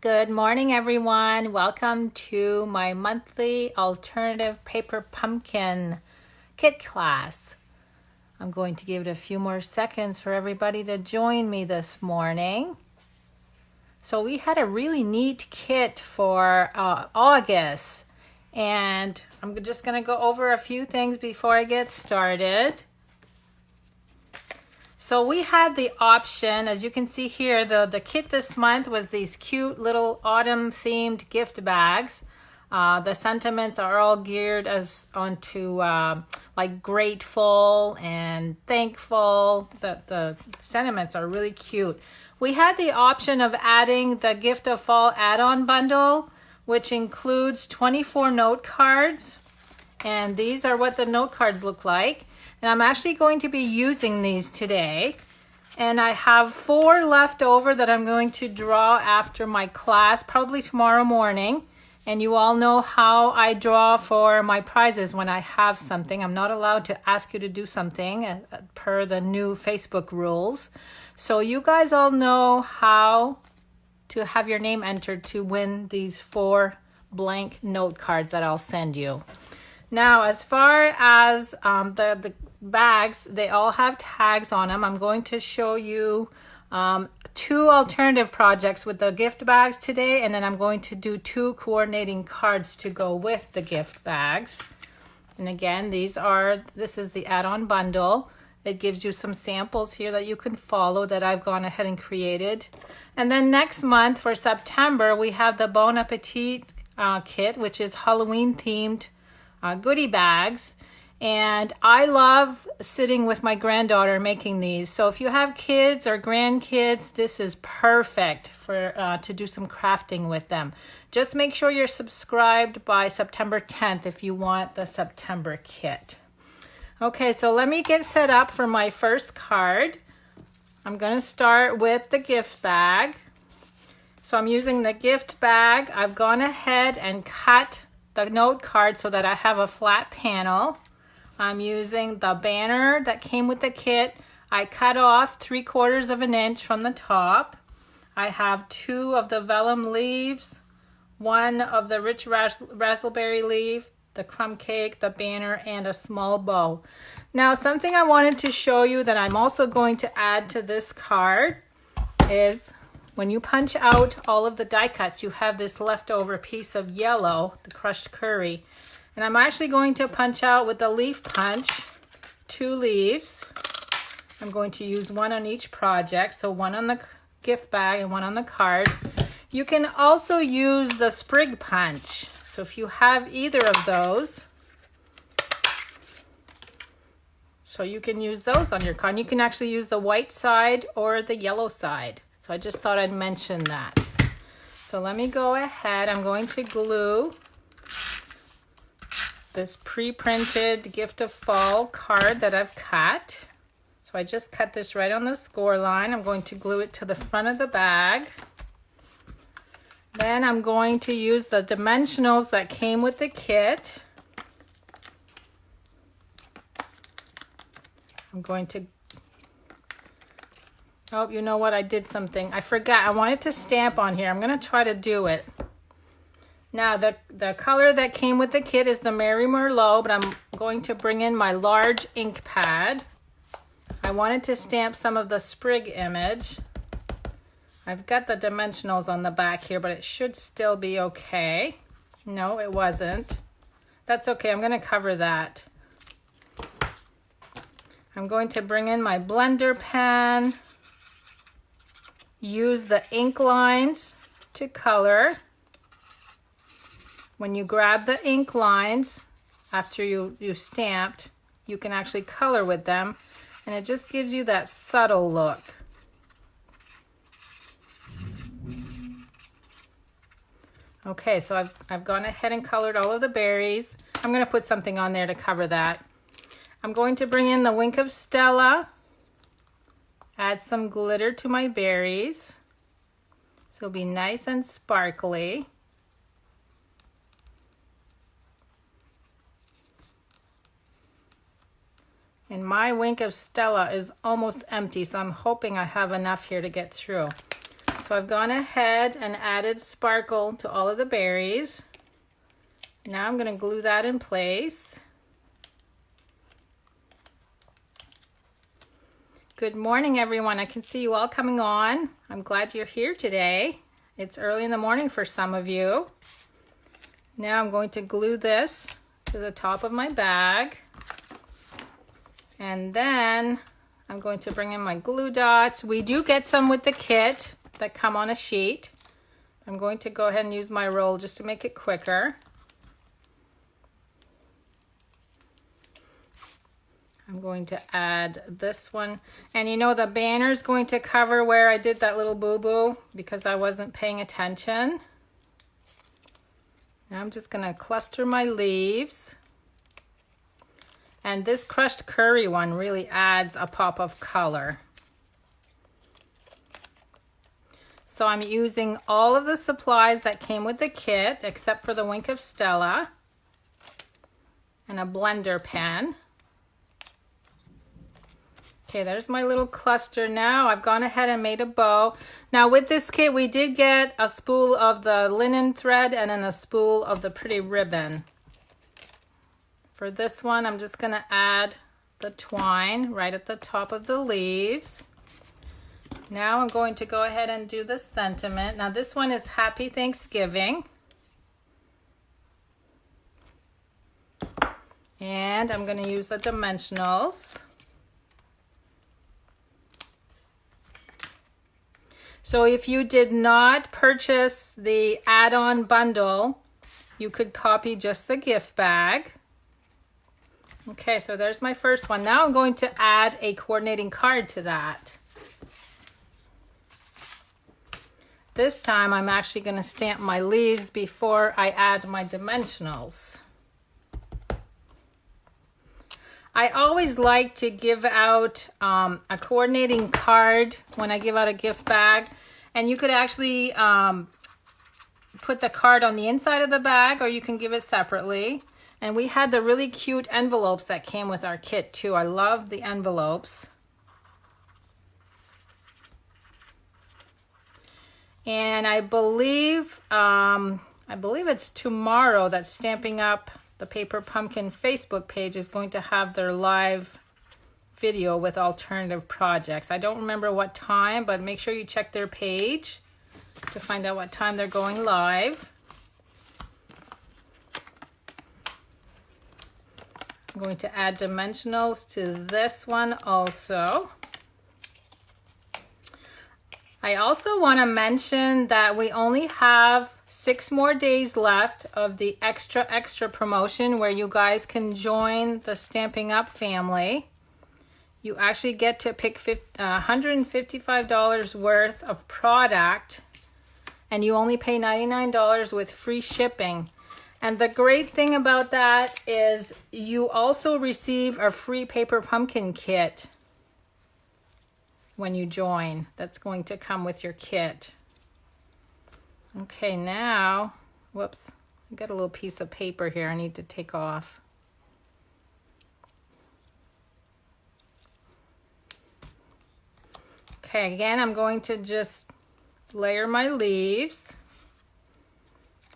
Good morning, everyone. Welcome to my monthly alternative paper pumpkin kit class. I'm going to give it a few more seconds for everybody to join me this morning. So we had a really neat kit for August, and I'm just going to go over a few things before I get started. So we had the option, as you can see here, the kit this month was these cute little autumn themed gift bags. The sentiments are all geared onto like grateful and thankful. The sentiments are really cute. We had the option of adding the Gift of Fall add-on bundle, which includes 24 note cards. And these are what the note cards look like. And I'm actually going to be using these today. And I have 4 left over that I'm going to draw after my class, probably tomorrow morning. And you all know how I draw for my prizes when I have something. I'm not allowed to ask you to do something per the new Facebook rules. So you guys all know how to have your name entered to win these 4 blank note cards that I'll send you. Now, as far as the bags, they all have tags on them. I'm going to show you 2 alternative projects with the gift bags today, and then I'm going to do 2 coordinating cards to go with the gift bags. And again, this is the add-on bundle. It gives you some samples here that you can follow that I've gone ahead and created. And then next month for September, we have the Bon Appetit kit, which is Halloween themed goodie bags. And I love sitting with my granddaughter making these. So if you have kids or grandkids, this is perfect for to do some crafting with them. Just make sure you're subscribed by September 10th if you want the September kit. Okay, so let me get set up for my first card. I'm going to start with the gift bag. So I'm using the gift bag. I've gone ahead and cut the note card so that I have a flat panel. I'm using the banner that came with the kit. I cut off 3/4 of an inch from the top. I have 2 of the vellum leaves, 1 of the rich raspberry leaf, the crumb cake, the banner, and a small bow. Now, something I wanted to show you that I'm also going to add to this card is when you punch out all of the die cuts, you have this leftover piece of yellow, the crushed curry. And I'm actually going to punch out with the leaf punch 2 leaves. I'm going to use 1 on each project, so 1 on the gift bag and 1 on the card. You can also use the sprig punch. So if you have either of those, so you can use those on your card. You can actually use the white side or the yellow side. So I just thought I'd mention that. So let me go ahead. I'm going to glue this pre-printed Gift of Fall card that I've cut. So I just cut this right on the score line. I'm going to glue it to the front of the bag. Then I'm going to use the dimensionals that came with the kit. I'm going to, oh, you know what? I did something. I forgot. I wanted to stamp on here. I'm going to try to do it. Now, the color that came with the kit is the Merry Merlot, but I'm going to bring in my large ink pad. I wanted to stamp some of the sprig image. I've got the dimensionals on the back here, but it should still be okay. No, it wasn't. That's okay. I'm going to cover that. I'm going to bring in my blender pen, use the ink lines to color. When you grab the ink lines, after you stamped, you can actually color with them, and it just gives you that subtle look. Okay, so I've gone ahead and colored all of the berries. I'm going to put something on there to cover that. I'm going to bring in the Wink of Stella, add some glitter to my berries, so it'll be nice and sparkly. And my Wink of Stella is almost empty, so I'm hoping I have enough here to get through. So I've gone ahead and added sparkle to all of the berries. Now I'm going to glue that in place. Good morning, everyone. I can see you all coming on. I'm glad you're here today. It's early in the morning for some of you. Now I'm going to glue this to the top of my bag. And then I'm going to bring in my glue dots. We do get some with the kit that come on a sheet. I'm going to go ahead and use my roll just to make it quicker. I'm going to add this one. And you know the banner is going to cover where I did that little boo-boo because I wasn't paying attention. Now I'm just going to cluster my leaves. And this crushed curry one really adds a pop of color. So I'm using all of the supplies that came with the kit except for the Wink of Stella and a blender pen. Okay, there's my little cluster. Now I've gone ahead and made a bow. Now with this kit we did get a spool of the linen thread and then a spool of the pretty ribbon. For this one I'm just going to add the twine right at the top of the leaves. Now I'm going to go ahead and do the sentiment. Now this one is Happy Thanksgiving. And I'm going to use the dimensionals. So if you did not purchase the add-on bundle, you could copy just the gift bag. Okay, so there's my first one. Now I'm going to add a coordinating card to that. This time I'm actually going to stamp my leaves before I add my dimensionals. I always like to give out a coordinating card when I give out a gift bag. And you could actually put the card on the inside of the bag or you can give it separately. And we had the really cute envelopes that came with our kit too. I love the envelopes. And I believe it's tomorrow that Stamping Up the Paper Pumpkin Facebook page is going to have their live video with alternative projects. I don't remember what time, but make sure you check their page to find out what time they're going live. I'm going to add dimensionals to this one also. I also want to mention that we only have 6 more days left of the extra promotion where you guys can join the Stamping Up family. You actually get to pick $155 worth of product and you only pay $99 with free shipping. And the great thing about that is you also receive a free paper pumpkin kit when you join. That's going to come with your kit. Okay, now, whoops, I got a little piece of paper here I need to take off. Okay, again, I'm going to just layer my leaves,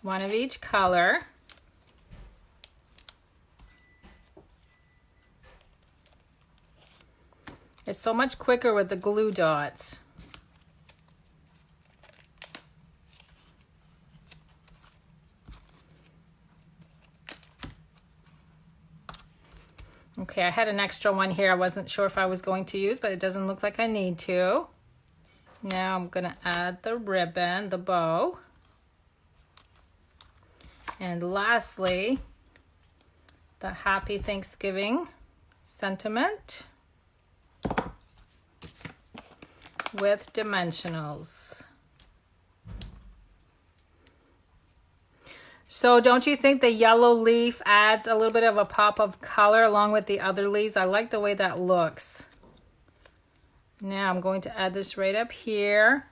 one of each color. It's so much quicker with the glue dots. Okay, I had an extra one here I wasn't sure if I was going to use, but it doesn't look like I need to. Now I'm going to add the ribbon, the bow. And lastly, the Happy Thanksgiving sentiment with dimensionals. So don't you think the yellow leaf adds a little bit of a pop of color along with the other leaves? I like the way that looks. Now I'm going to add this right up here.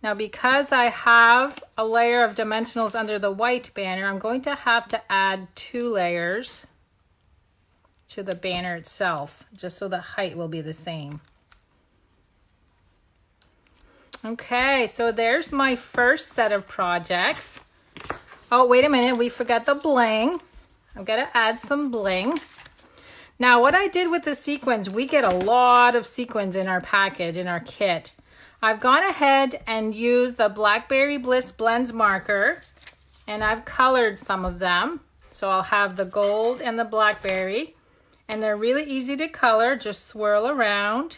Now because I have a layer of dimensionals under the white banner, I'm going to have to add 2 layers to the banner itself, just so the height will be the same. Okay, so there's my first set of projects. Oh, wait a minute, we forgot the bling. I've got to add some bling. Now, what I did with the sequins, we get a lot of sequins in our package, in our kit. I've gone ahead and used the Blackberry Bliss Blends marker, and I've colored some of them. So I'll have the gold and the blackberry, and they're really easy to color. Just swirl around.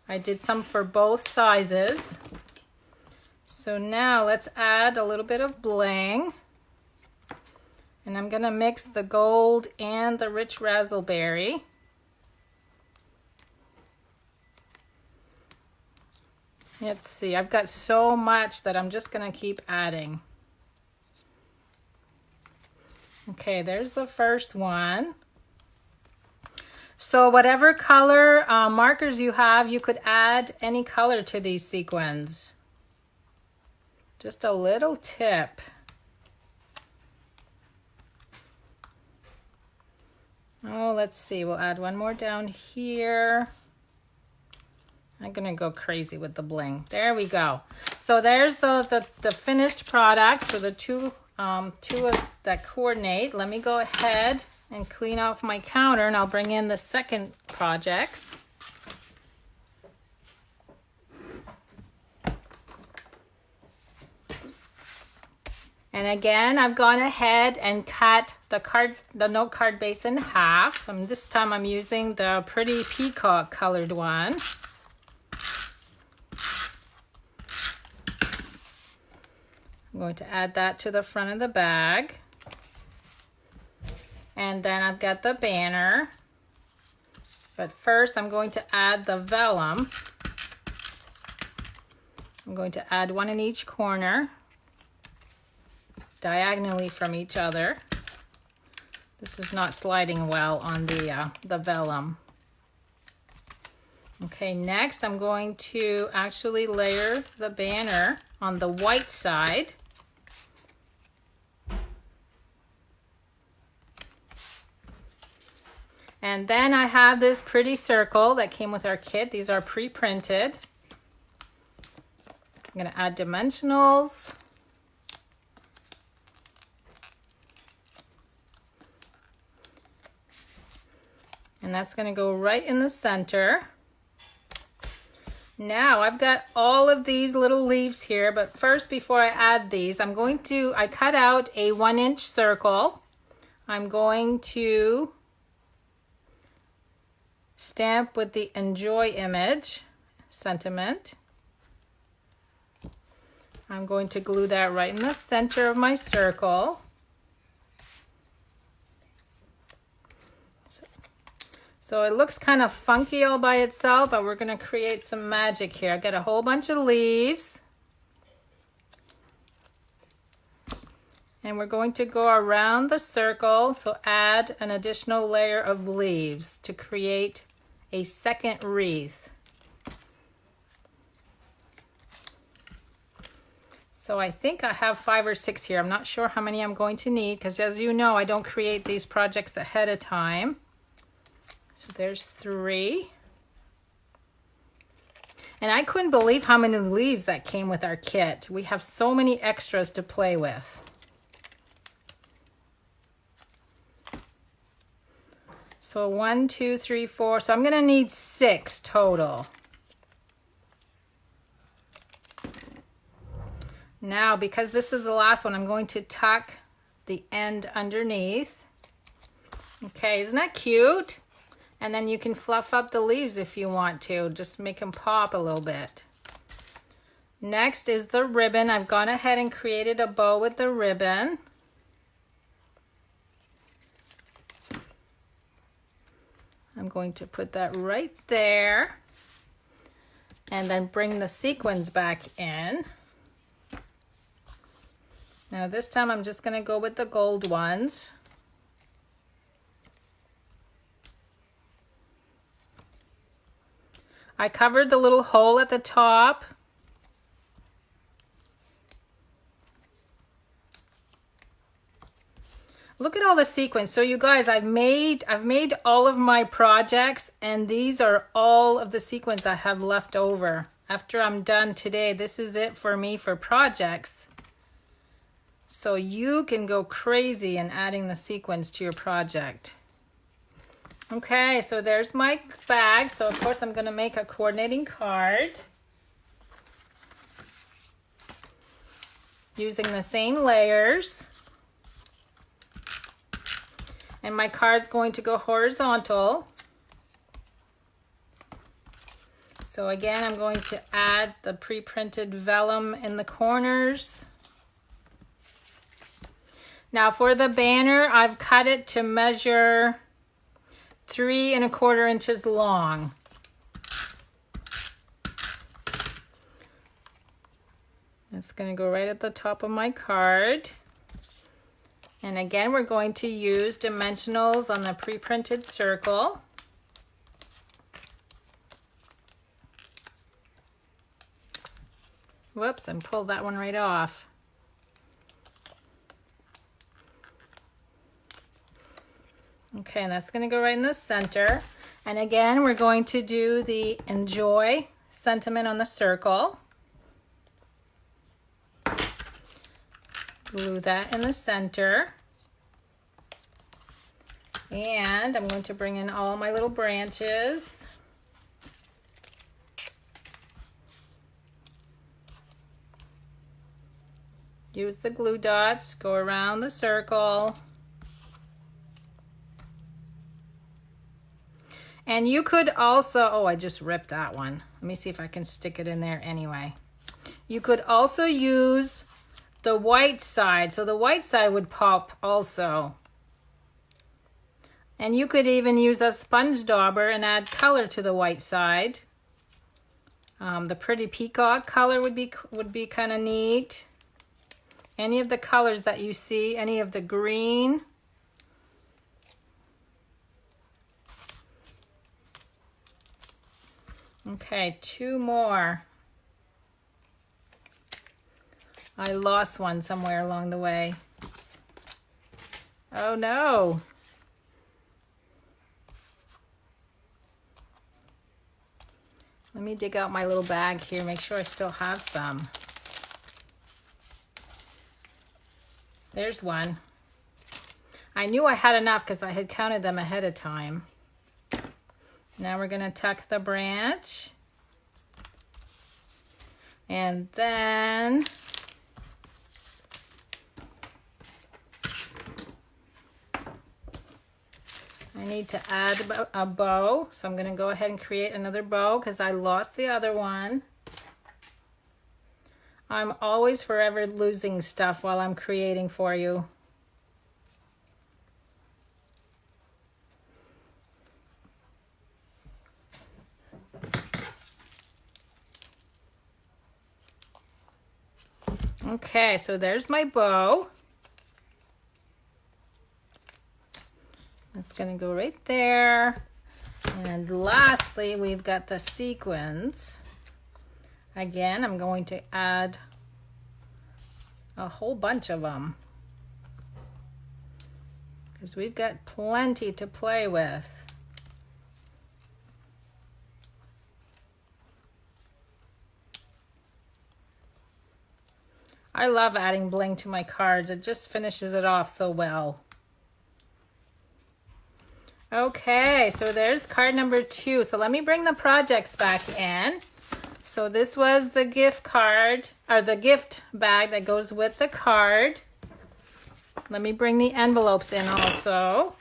I did some for both sizes. So now let's add a little bit of bling. And I'm gonna mix the gold and the rich razzleberry. Let's see, I've got so much that I'm just gonna keep adding. Okay, there's the first one. So whatever color markers you have, you could add any color to these sequins. Just a little tip. Oh, let's see, we'll add one more down here. I'm gonna go crazy with the bling. There we go. So there's the finished products for the two that coordinate. Let me go ahead and clean off my counter, and I'll bring in the second projects. And again, I've gone ahead and cut the note card base in half. So this time I'm using the pretty peacock colored one. I'm going to add that to the front of the bag. And then I've got the banner. But first I'm going to add the vellum. I'm going to add one in each corner, diagonally from each other. This is not sliding well on the vellum. Okay, next I'm going to actually layer the banner on the white side. And then I have this pretty circle that came with our kit. These are pre-printed. I'm going to add dimensionals. And that's going to go right in the center. Now I've got all of these little leaves here, but first, before I add these, I cut out a 1-inch circle. I'm going to stamp with the Enjoy image sentiment. I'm going to glue that right in the center of my circle. So it looks kind of funky all by itself, but we're going to create some magic here. I got a whole bunch of leaves. And we're going to go around the circle, so add an additional layer of leaves to create a second wreath. So I think I have 5 or 6 here. I'm not sure how many I'm going to need, because as you know, I don't create these projects ahead of time. So there's 3. And I couldn't believe how many leaves that came with our kit. We have so many extras to play with. So 1, 2, 3, 4. So I'm going to need 6 total. Now, because this is the last one, I'm going to tuck the end underneath. Okay, isn't that cute? And then you can fluff up the leaves if you want to. Just make them pop a little bit. Next is the ribbon. I've gone ahead and created a bow with the ribbon. I'm going to put that right there. And then bring the sequins back in. Now this time I'm just going to go with the gold ones. I covered the little hole at the top. Look at all the sequins. So you guys, I've made all of my projects, and these are all of the sequins I have left over after I'm done today, this is it for me for projects. So you can go crazy in adding the sequins to your project. Okay, so there's my bag. So of course I'm going to make a coordinating card using the same layers. And my card's going to go horizontal. So again, I'm going to add the pre-printed vellum in the corners. Now for the banner, I've cut it to measure 3 1/4 inches long. It's going to go right at the top of my card. And again, we're going to use dimensionals on the pre-printed circle. Whoops, I pulled that one right off. Okay, and that's going to go right in the center. And again, we're going to do the enjoy sentiment on the circle. Glue that in the center. And I'm going to bring in all my little branches. Use the glue dots, go around the circle. And you could also, oh, I just ripped that one. Let me see if I can stick it in there anyway. You could also use the white side. So the white side would pop also. And you could even use a sponge dauber and add color to the white side. The pretty peacock color would be kind of neat. Any of the colors that you see, any of the green. Okay, 2 more. I lost one somewhere along the way. Oh no. Let me dig out my little bag here, make sure I still have some. There's one. I knew I had enough because I had counted them ahead of time. Now we're going to tuck the branch. And then I need to add a bow. So I'm going to go ahead and create another bow because I lost the other one. I'm always forever losing stuff while I'm creating for you. Okay, so there's my bow. That's going to go right there. And lastly, we've got the sequins. Again, I'm going to add a whole bunch of them because we've got plenty to play with. I love adding bling to my cards. It just finishes it off so well. Okay, so there's card number 2. So let me bring the projects back in. So this was the gift card, or the gift bag that goes with the card. Let me bring the envelopes in also.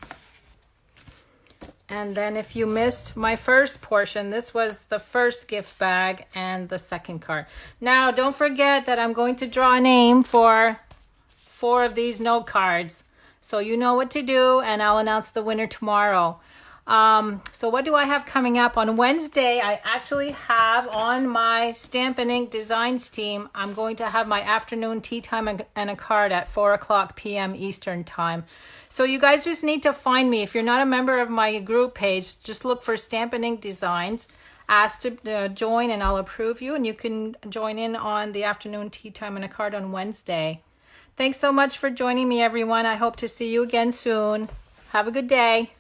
And then if you missed my first portion, this was the first gift bag and the second card. Now, don't forget that I'm going to draw a name for 4 of these note cards. So you know what to do, and I'll announce the winner tomorrow. So what do I have coming up? On Wednesday, I actually have on my Stampin' Ink Designs team, I'm going to have my afternoon tea time and a card at 4:00 p.m. Eastern time. So you guys just need to find me. If you're not a member of my group page, just look for Stampin' Ink Designs. Ask to join and I'll approve you, and you can join in on the afternoon tea time and a card on Wednesday. Thanks so much for joining me, everyone. I hope to see you again soon. Have a good day.